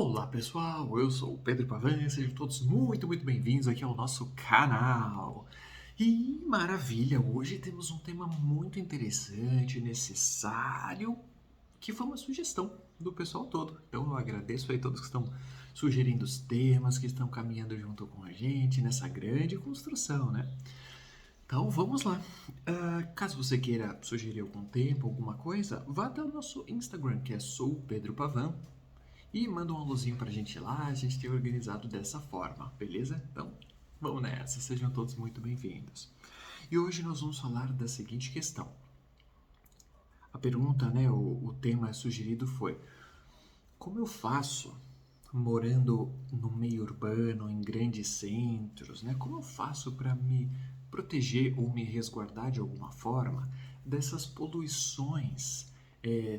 Olá pessoal, eu sou o Pedro Pavan, sejam todos muito bem-vindos aqui ao nosso canal. E maravilha, hoje temos um tema muito interessante, necessário, que foi uma sugestão do pessoal todo. Então eu agradeço aí todos que estão sugerindo os temas, que estão caminhando junto com a gente nessa grande construção, né? Então vamos lá. Caso você queira sugerir algum tema, alguma coisa, vá até o nosso Instagram, que é Sou Pedro Pavan, e manda um alôzinho pra gente lá, a gente tem organizado dessa forma, beleza? Então, vamos nessa, sejam todos muito bem-vindos. E hoje nós vamos falar da seguinte questão. A pergunta, né, o tema sugerido foi: como eu faço morando no meio urbano, em grandes centros, né? Como eu faço para me proteger ou me resguardar de alguma forma dessas poluições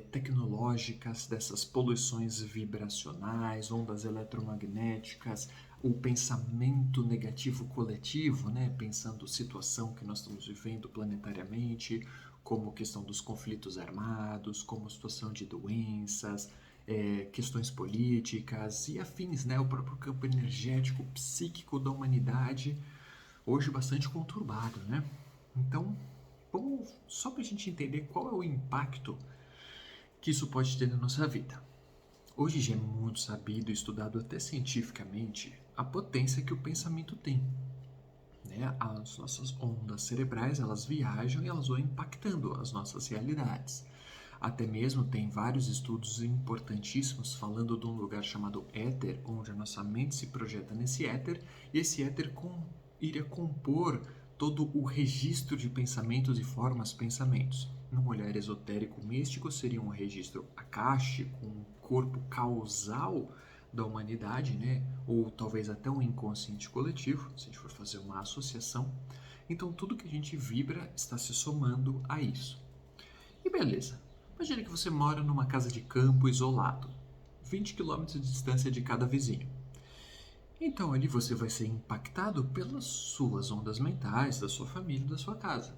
tecnológicas, dessas poluições vibracionais, ondas eletromagnéticas, o pensamento negativo coletivo, né? Pensando a situação que nós estamos vivendo planetariamente, como questão dos conflitos armados, como situação de doenças, questões políticas e afins, né? O próprio campo energético, psíquico da humanidade, hoje bastante conturbado, né? Então, vamos, só para a gente entender qual é o impacto que isso pode ter na nossa vida. Hoje já é muito sabido e estudado até cientificamente a potência que o pensamento tem. Né? As nossas ondas cerebrais, elas viajam e elas vão impactando as nossas realidades. Até mesmo tem vários estudos importantíssimos falando de um lugar chamado éter, onde a nossa mente se projeta nesse éter, e esse éter iria compor todo o registro de pensamentos e formas pensamentos. Num olhar esotérico místico, seria um registro akáshico, um corpo causal da humanidade, né? Ou talvez até um inconsciente coletivo, se a gente for fazer uma associação. Então, tudo que a gente vibra está se somando a isso. E beleza, imagine que você mora numa casa de campo isolado, 20 quilômetros de distância de cada vizinho. Então ali você vai ser impactado pelas suas ondas mentais, da sua família, da sua casa.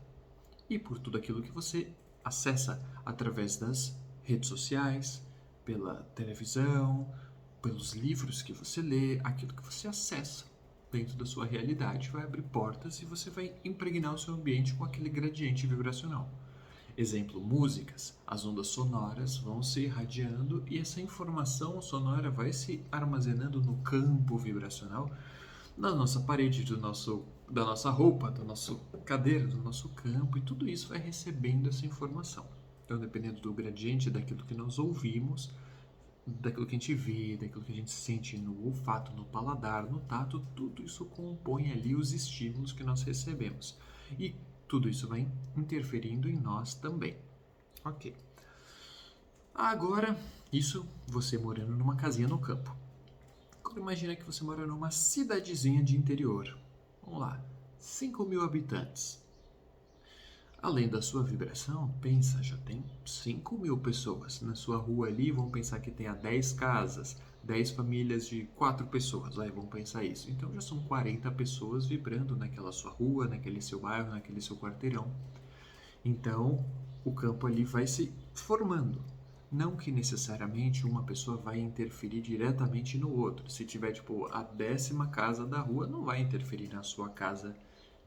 E por tudo aquilo que você acessa através das redes sociais, pela televisão, pelos livros que você lê, aquilo que você acessa dentro da sua realidade vai abrir portas e você vai impregnar o seu ambiente com aquele gradiente vibracional. Exemplo, músicas. As ondas sonoras vão se irradiando e essa informação sonora vai se armazenando no campo vibracional da nossa parede, da nossa roupa, da nossa cadeira, do nosso campo, e tudo isso vai recebendo essa informação. Então, dependendo do gradiente daquilo que nós ouvimos, daquilo que a gente vê, daquilo que a gente sente no olfato, no paladar, no tato, tudo isso compõe ali os estímulos que nós recebemos. E tudo isso vai interferindo em nós também. Ok. Agora, isso você morando numa casinha no campo. Agora imagina que você mora numa cidadezinha de interior. Vamos lá, 5.000 habitantes. Além da sua vibração, pensa, já tem 5.000 pessoas. Na sua rua ali, vão pensar que tenha 10 casas, 10 famílias de 4 pessoas. Aí vão pensar isso. Então já são 40 pessoas vibrando naquela sua rua, naquele seu bairro, naquele seu quarteirão. Então o campo ali vai se formando. Não que necessariamente uma pessoa vai interferir diretamente no outro. Se tiver tipo a 10ª casa da rua, não vai interferir na sua casa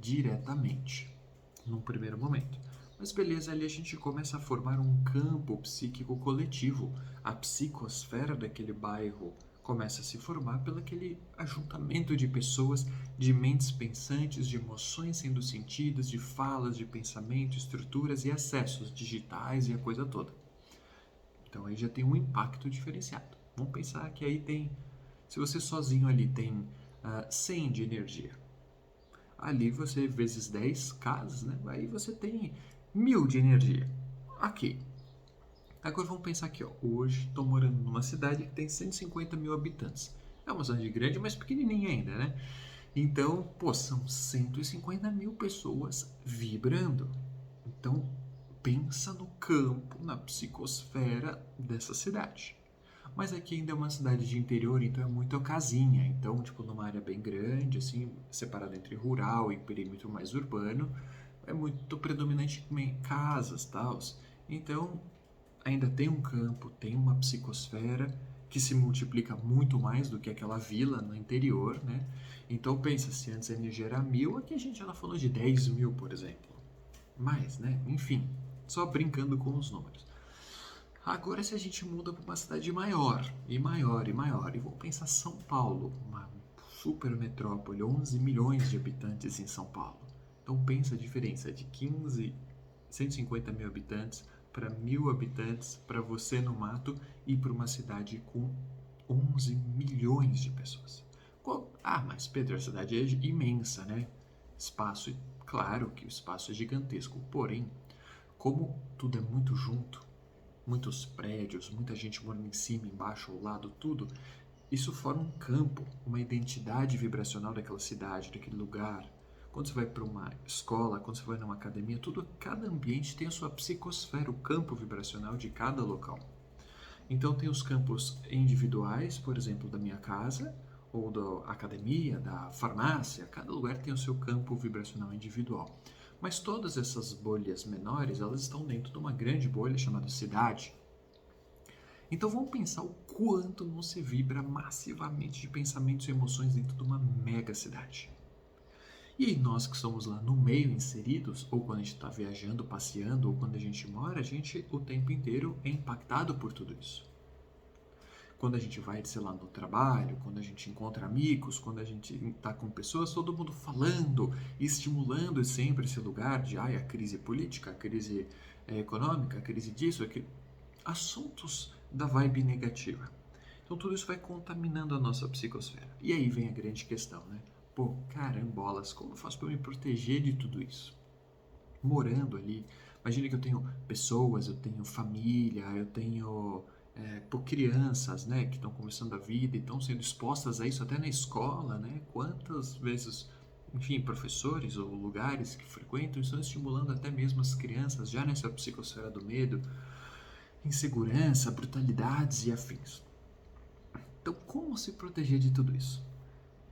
diretamente num primeiro momento. Mas beleza, ali a gente começa a formar um campo psíquico coletivo. A psicosfera daquele bairro começa a se formar pelo aquele ajuntamento de pessoas, de mentes pensantes, de emoções sendo sentidas, de falas, de pensamento, estruturas e acessos digitais e a coisa toda. Então aí já tem um impacto diferenciado. Vamos pensar que aí tem, se você sozinho ali tem 100 de energia, ali você vezes 10 casas, né? Aí você tem 1.000 de energia. Ok. Agora vamos pensar aqui, ó. Hoje estou morando numa cidade que tem 150.000 habitantes. É uma cidade grande, mas pequenininha ainda, né? Então, pô, são 150.000 pessoas vibrando. Então, pensa no campo, na psicosfera dessa cidade. Mas aqui ainda é uma cidade de interior, então é muito casinha. Então, tipo, numa área bem grande, assim, separada entre rural e perímetro mais urbano, é muito predominante em casas, tal. Então, ainda tem um campo, tem uma psicosfera que se multiplica muito mais do que aquela vila no interior, né? Então pensa, se antes a energia era 1.000, aqui a gente já falou de 10.000, por exemplo. Mais, né? Enfim, só brincando com os números. Agora se a gente muda para uma cidade maior, e maior, e maior, e vamos pensar São Paulo, uma super metrópole, 11 milhões de habitantes em São Paulo. Então pensa a diferença de 150 mil habitantes para 1.000 habitantes, para você no mato e para uma cidade com 11 milhões de pessoas. Mas Pedro, a cidade é imensa, né? Espaço, claro que o espaço é gigantesco, porém, como tudo é muito junto, muitos prédios, muita gente morando em cima, embaixo, ao lado, tudo, isso forma um campo, uma identidade vibracional daquela cidade, daquele lugar. Quando você vai para uma escola, quando você vai numa academia, cada ambiente tem a sua psicosfera, o campo vibracional de cada local. Então tem os campos individuais, por exemplo, da minha casa, ou da academia, da farmácia, cada lugar tem o seu campo vibracional individual. Mas todas essas bolhas menores, elas estão dentro de uma grande bolha chamada cidade. Então vamos pensar o quanto não se vibra massivamente de pensamentos e emoções dentro de uma mega cidade. E aí nós que somos lá no meio inseridos, ou quando a gente está viajando, passeando, ou quando a gente mora, a gente o tempo inteiro é impactado por tudo isso. Quando a gente vai, sei lá, no trabalho, quando a gente encontra amigos, quando a gente está com pessoas, todo mundo falando, estimulando sempre esse lugar de a crise política, a crise econômica, a crise disso, aquilo. Assuntos da vibe negativa. Então tudo isso vai contaminando a nossa psicosfera. E aí vem a grande questão, né? Pô, carambolas, como eu faço para me proteger de tudo isso? Morando ali, imagina que eu tenho pessoas, eu tenho família, eu tenho crianças, né, que estão começando a vida e estão sendo expostas a isso até na escola, né? Quantas vezes, enfim, professores ou lugares que frequentam estão estimulando até mesmo as crianças já nessa psicosfera do medo, insegurança, brutalidades e afins. Então, como se proteger de tudo isso?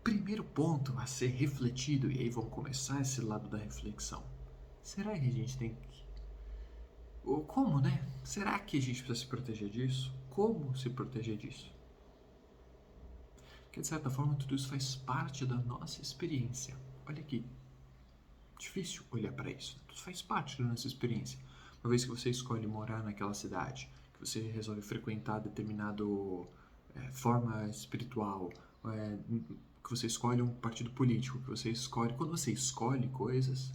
Primeiro ponto a ser refletido, e aí vamos começar esse lado da reflexão. Será que a gente tem que... Ou como, né? Será que a gente precisa se proteger disso? Como se proteger disso? Porque, de certa forma, tudo isso faz parte da nossa experiência. Olha aqui. Difícil olhar para isso. Tudo faz parte da nossa experiência. Uma vez que você escolhe morar naquela cidade, que você resolve frequentar determinado forma espiritual, que você escolhe um partido político, que você escolhe... Quando você escolhe coisas,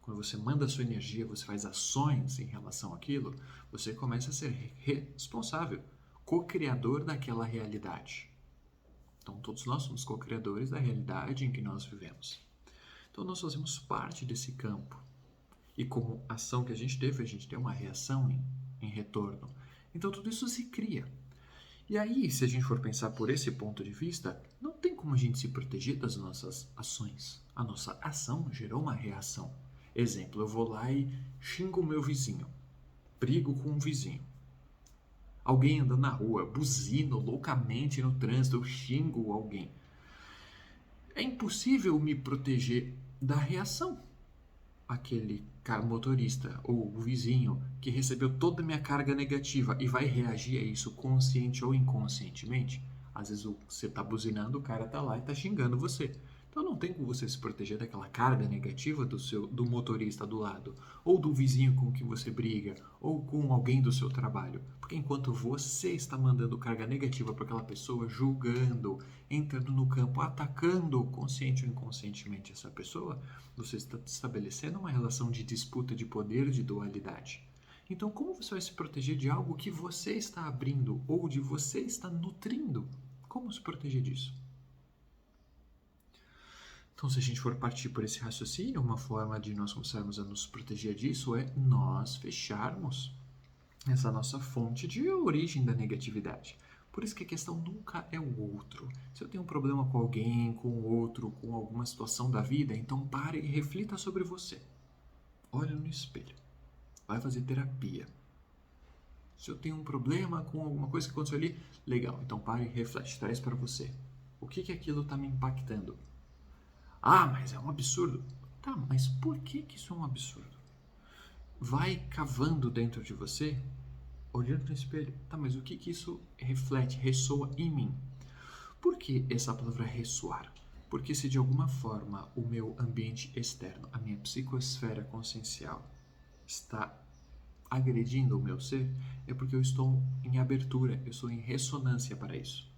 quando você manda a sua energia, você faz ações em relação àquilo, você começa a ser responsável, co-criador daquela realidade. Então todos nós somos co-criadores da realidade em que nós vivemos. Então nós fazemos parte desse campo. E como ação que a gente tem uma reação em retorno. Então tudo isso se cria. E aí, se a gente for pensar por esse ponto de vista, não tem como a gente se proteger das nossas ações. A nossa ação gerou uma reação. Exemplo, eu vou lá e xingo o meu vizinho. Brigo com um vizinho. Alguém anda na rua, buzino loucamente no trânsito, eu xingo alguém. É impossível me proteger da reação. Aquele motorista ou o vizinho que recebeu toda a minha carga negativa e vai reagir a isso consciente ou inconscientemente. Às vezes você tá buzinando, o cara tá lá e tá xingando você. Então não tem como você se proteger daquela carga negativa do motorista do lado, ou do vizinho com quem você briga, ou com alguém do seu trabalho. Porque enquanto você está mandando carga negativa para aquela pessoa, julgando, entrando no campo, atacando consciente ou inconscientemente essa pessoa, você está estabelecendo uma relação de disputa de poder, de dualidade. Então como você vai se proteger de algo que você está abrindo, ou de você está nutrindo? Como se proteger disso? Então, se a gente for partir por esse raciocínio, uma forma de nós começarmos a nos proteger disso é nós fecharmos essa nossa fonte de origem da negatividade. Por isso que a questão nunca é o outro. Se eu tenho um problema com alguém, com o outro, com alguma situação da vida, então pare e reflita sobre você. Olha no espelho. Vai fazer terapia. Se eu tenho um problema com alguma coisa que aconteceu ali, legal, então pare e reflete, traz para você. O que aquilo está me impactando? Ah, mas é um absurdo. Tá, mas por que isso é um absurdo? Vai cavando dentro de você olhando no espelho, tá, mas o que que isso reflete, ressoa em mim? Por que essa palavra ressoar? Porque se de alguma forma o meu ambiente externo, a minha psicosfera consciencial, está agredindo o meu ser, é porque eu estou em abertura, eu estou em ressonância para isso.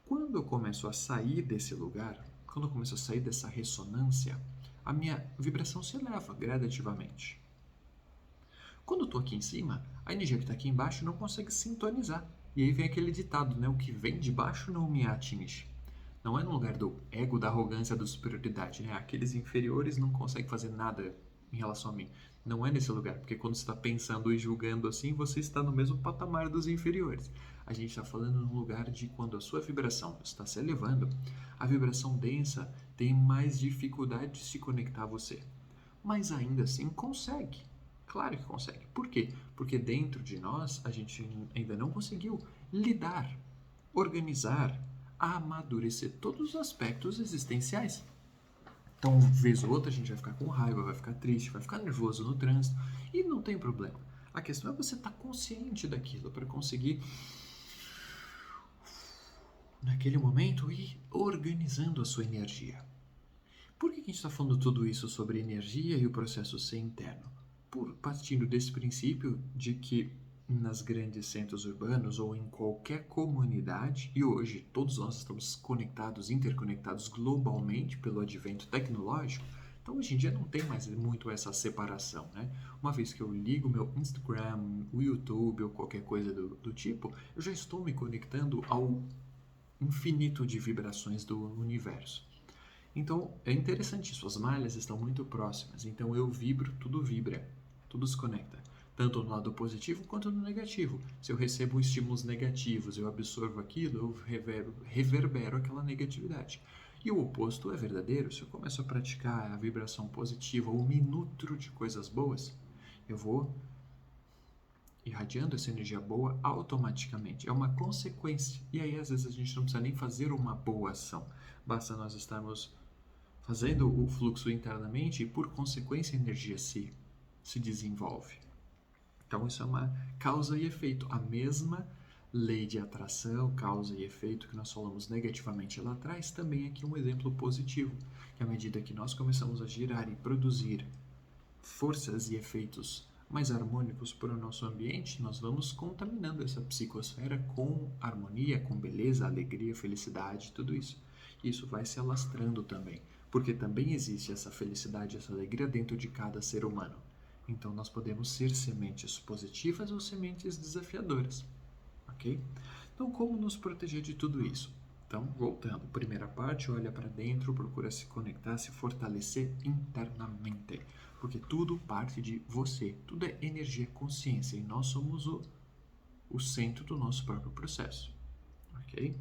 Quando eu começo a sair desse lugar, quando eu começo a sair dessa ressonância, a minha vibração se eleva gradativamente. Quando eu estou aqui em cima, a energia que está aqui embaixo não consegue sintonizar. E aí vem aquele ditado, né? O que vem de baixo não me atinge. Não é no lugar do ego, da arrogância, da superioridade, né? Aqueles inferiores não conseguem fazer nada em relação a mim. Não é nesse lugar, porque quando você está pensando e julgando assim, você está no mesmo patamar dos inferiores. A gente está falando num lugar de quando a sua vibração está se elevando, a vibração densa tem mais dificuldade de se conectar a você. Mas ainda assim consegue. Claro que consegue. Por quê? Porque dentro de nós a gente ainda não conseguiu lidar, organizar, amadurecer todos os aspectos existenciais. Então, vez ou outra, a gente vai ficar com raiva, vai ficar triste, vai ficar nervoso no trânsito e não tem problema. A questão é você estar consciente daquilo para conseguir, naquele momento, ir organizando a sua energia. Por que a gente está falando tudo isso sobre energia e o processo ser interno? Partindo desse princípio de que nas grandes centros urbanos ou em qualquer comunidade, e hoje todos nós estamos conectados, interconectados globalmente pelo advento tecnológico, então hoje em dia não tem mais muito essa separação, né? Uma vez que eu ligo meu Instagram, o YouTube ou qualquer coisa do tipo, eu já estou me conectando ao infinito de vibrações do universo. Então é interessante isso, as malhas estão muito próximas, então eu vibro, tudo vibra, tudo se conecta, tanto no lado positivo quanto no negativo. Se eu recebo estímulos negativos, eu absorvo aquilo, eu reverbero aquela negatividade. E o oposto é verdadeiro, se eu começo a praticar a vibração positiva ou me nutro de coisas boas, eu vou irradiando essa energia boa automaticamente. É uma consequência. E aí, às vezes, a gente não precisa nem fazer uma boa ação. Basta nós estarmos fazendo o fluxo internamente e, por consequência, a energia se desenvolve. Então, isso é uma causa e efeito. A mesma lei de atração, causa e efeito que nós falamos negativamente lá atrás, também aqui um exemplo positivo. Que à medida que nós começamos a girar e produzir forças e efeitos mais harmônicos para o nosso ambiente, nós vamos contaminando essa psicosfera com harmonia, com beleza, alegria, felicidade, tudo isso. E isso vai se alastrando também, porque também existe essa felicidade, essa alegria dentro de cada ser humano. Então nós podemos ser sementes positivas ou sementes desafiadoras, ok? Então como nos proteger de tudo isso? Então, voltando, primeira parte, olha para dentro, procura se conectar, se fortalecer internamente, porque tudo parte de você, tudo é energia, consciência, e nós somos o centro do nosso próprio processo, ok?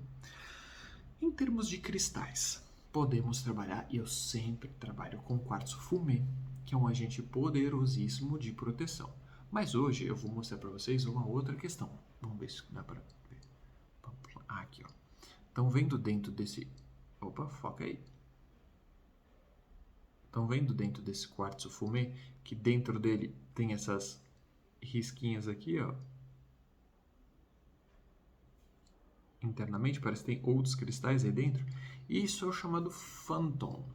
Em termos de cristais, podemos trabalhar, e eu sempre trabalho com quartzo fumê, que é um agente poderosíssimo de proteção. Mas hoje eu vou mostrar para vocês uma outra questão. Vamos ver se dá para ver. Aqui, ó. Estão vendo dentro desse... Opa, foca aí. Estão vendo dentro desse quartzo fumê que dentro dele tem essas risquinhas aqui, ó. Internamente, parece que tem outros cristais aí dentro. Isso é o chamado Phantom.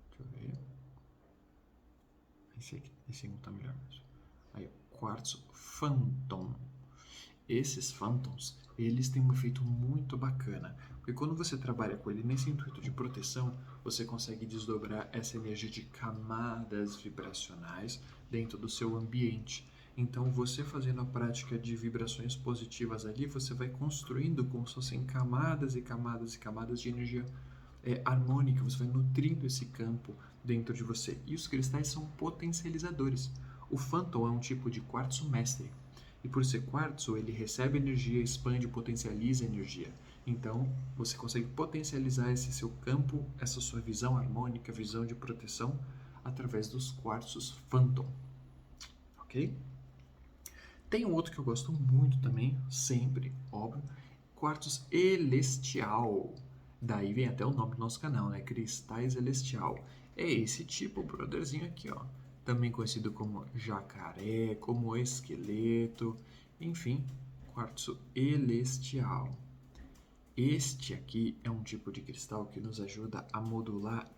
Deixa eu ver. Esse aqui, esse não tá melhor mesmo. Aí, quartzo Phantom. Esses Phantoms, eles têm um efeito muito bacana, porque quando você trabalha com ele nesse intuito de proteção, você consegue desdobrar essa energia de camadas vibracionais dentro do seu ambiente. Então, você fazendo a prática de vibrações positivas ali, você vai construindo como se fossem camadas e camadas e camadas de energia harmônica, você vai nutrindo esse campo dentro de você. E os cristais são potencializadores. O Phantom é um tipo de quartzo mestre. E por ser quartzo, ele recebe energia, expande, potencializa energia. Então, você consegue potencializar esse seu campo, essa sua visão harmônica, visão de proteção, através dos quartzos Phantom. Ok? Tem um outro que eu gosto muito também, sempre, óbvio, quartzo Celestial. Daí vem até o nome do nosso canal, né? Cristais Celestial. É esse tipo, brotherzinho aqui, ó. também conhecido como jacaré, como esqueleto, enfim, quartzo elestial. Este aqui é um tipo de cristal que nos ajuda a modular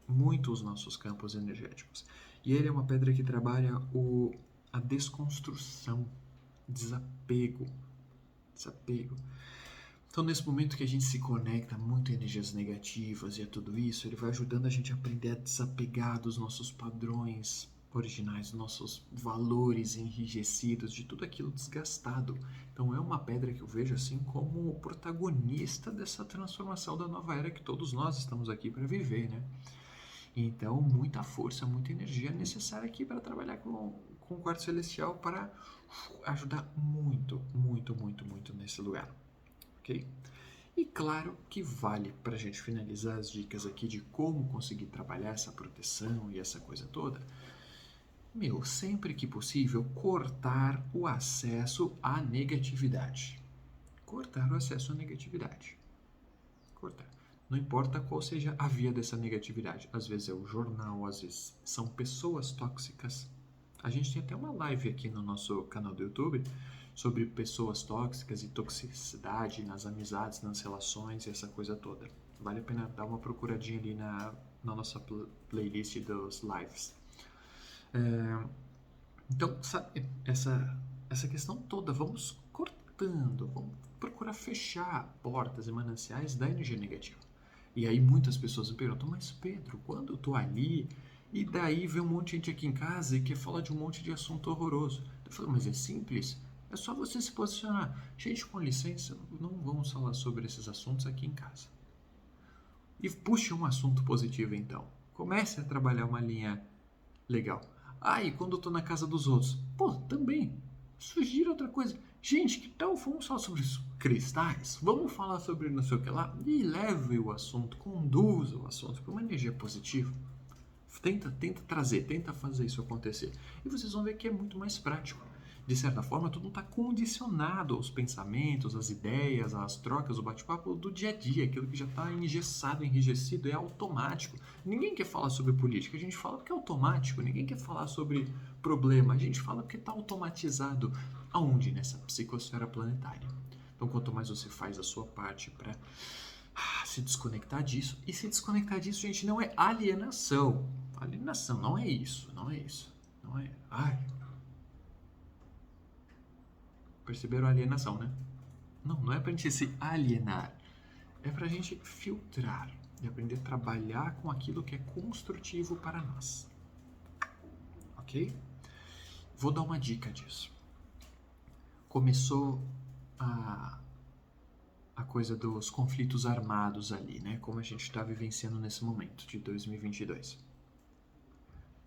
muito os nossos campos energéticos. E ele é uma pedra que trabalha a desconstrução, desapego. Então, nesse momento que a gente se conecta muito a energias negativas e a tudo isso, ele vai ajudando a gente a aprender a desapegar dos nossos padrões originais, dos nossos valores enrijecidos, de tudo aquilo desgastado. Então, é uma pedra que eu vejo assim como o protagonista dessa transformação da nova era que todos nós estamos aqui para viver, né? Então, muita força, muita energia necessária aqui para trabalhar com o quartzo celestial para ajudar muito, muito, muito, muito nesse lugar. Ok? E claro que vale para a gente finalizar as dicas aqui de como conseguir trabalhar essa proteção e essa coisa toda. Sempre que possível, cortar o acesso à negatividade. Cortar o acesso à negatividade. Cortar. Não importa qual seja a via dessa negatividade. Às vezes é o jornal, às vezes são pessoas tóxicas. A gente tem até uma live aqui no nosso canal do YouTube sobre pessoas tóxicas e toxicidade nas amizades, nas relações e essa coisa toda. Vale a pena dar uma procuradinha ali na nossa playlist dos lives. Então, sabe, essa questão toda, vamos cortando, vamos procurar fechar portas e mananciais da energia negativa. E aí muitas pessoas me perguntam, mas Pedro, quando eu tô ali e daí vem um monte de gente aqui em casa e quer falar de um monte de assunto horroroso. Eu falo, mas é simples, é só você se posicionar. Gente, com licença, não vamos falar sobre esses assuntos aqui em casa. E puxe um assunto positivo então. Comece a trabalhar uma linha legal. E quando eu tô na casa dos outros? Pô, também. Sugira outra coisa. Gente, que tal vamos falar sobre isso? Cristais? Vamos falar sobre não sei o que lá? E leve o assunto, conduza o assunto para uma energia positiva. Tenta trazer, tenta fazer isso acontecer. E vocês vão ver que é muito mais prático. De certa forma, tudo está condicionado aos pensamentos, às ideias, às trocas, o bate-papo do dia a dia, aquilo que já está engessado, enrijecido, é automático. Ninguém quer falar sobre política, a gente fala porque é automático. Ninguém quer falar sobre problema, a gente fala porque está automatizado. Aonde? Nessa psicosfera planetária. Então, quanto mais você faz a sua parte para se desconectar disso, e se desconectar disso, gente, não é alienação. Alienação, não é isso, não é isso. Não é... Perceberam a alienação, né? Não é pra gente se alienar. É pra gente filtrar e aprender a trabalhar com aquilo que é construtivo para nós. Ok? Vou dar uma dica disso. Começou a coisa dos conflitos armados ali, né? Como a gente está vivenciando nesse momento de 2022.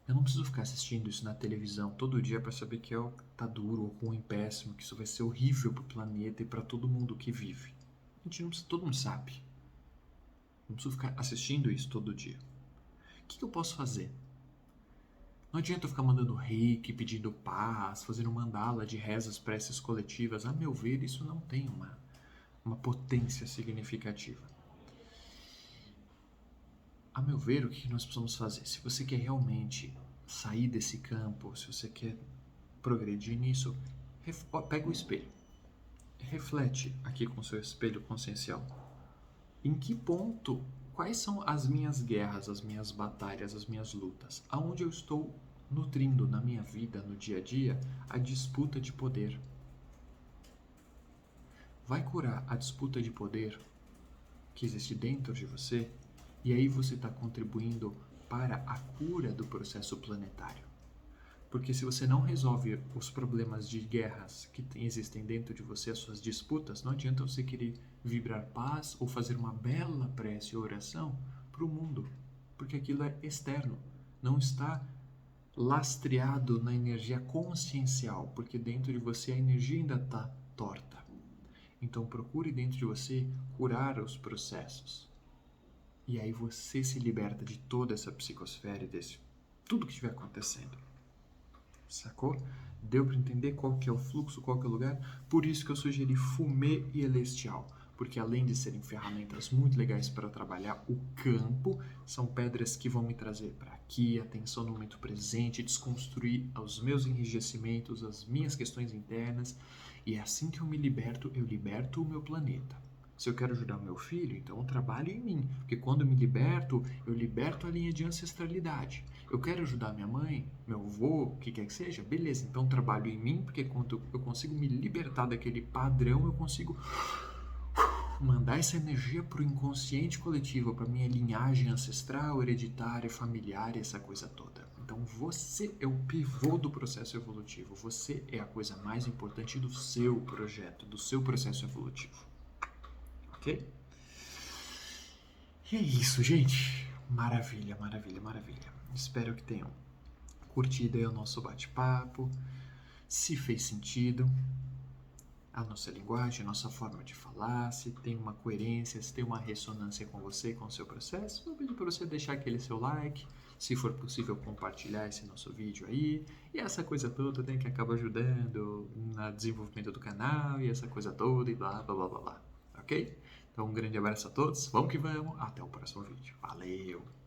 Eu não preciso ficar assistindo isso na televisão todo dia para saber que tá duro, ruim, péssimo, que isso vai ser horrível pro planeta e para todo mundo que vive. A gente não precisa, todo mundo sabe. Não preciso ficar assistindo isso todo dia. O que eu posso fazer? Não adianta eu ficar mandando reiki, pedindo paz, fazendo mandala de rezas, preces coletivas. A meu ver, isso não tem uma potência significativa. A meu ver, o que nós precisamos fazer? Se você quer realmente sair desse campo, se você quer progredir nisso, pega o espelho. Reflete aqui com o seu espelho consciencial. Em que ponto, quais são as minhas guerras, as minhas batalhas, as minhas lutas? Aonde eu estou nutrindo na minha vida, no dia a dia, a disputa de poder? Vai curar a disputa de poder que existe dentro de você? E aí você está contribuindo para a cura do processo planetário. Porque se você não resolve os problemas de guerras que existem dentro de você, as suas disputas, não adianta você querer vibrar paz ou fazer uma bela prece ou oração para o mundo. Porque aquilo é externo, não está lastreado na energia consciencial, porque dentro de você a energia ainda está torta. Então procure dentro de você curar os processos. E aí você se liberta de toda essa psicosfera e desse tudo que estiver acontecendo. Sacou? Deu para entender qual que é o fluxo, qual que é o lugar? Por isso que eu sugeri fumê e elestial. porque além de serem ferramentas muito legais para trabalhar o campo, são pedras que vão me trazer para aqui, atenção no momento presente, desconstruir os meus enrijecimentos, as minhas questões internas, e é assim que eu liberto o meu planeta. Se eu quero ajudar o meu filho, então eu trabalho em mim, porque quando eu me liberto, eu liberto a linha de ancestralidade. Eu quero ajudar minha mãe, meu avô, o que quer que seja, beleza, então eu trabalho em mim, porque quando eu consigo me libertar daquele padrão, eu consigo mandar essa energia para o inconsciente coletivo, para minha linhagem ancestral, hereditária, familiar, essa coisa toda. Então você é o pivô do processo evolutivo, você é a coisa mais importante do seu projeto, do seu processo evolutivo. Ok? E é isso, gente. Maravilha, maravilha, maravilha. Espero que tenham curtido aí o nosso bate-papo. Se fez sentido a nossa linguagem, a nossa forma de falar, se tem uma coerência, se tem uma ressonância com você e com o seu processo, vou pedir para você deixar aquele seu like, se for possível compartilhar esse nosso vídeo aí, e essa coisa toda, né, que acaba ajudando no desenvolvimento do canal, e essa coisa toda, e blá, blá, blá, blá, blá. Ok? Então um grande abraço a todos, vamos que vamos, até o próximo vídeo. Valeu!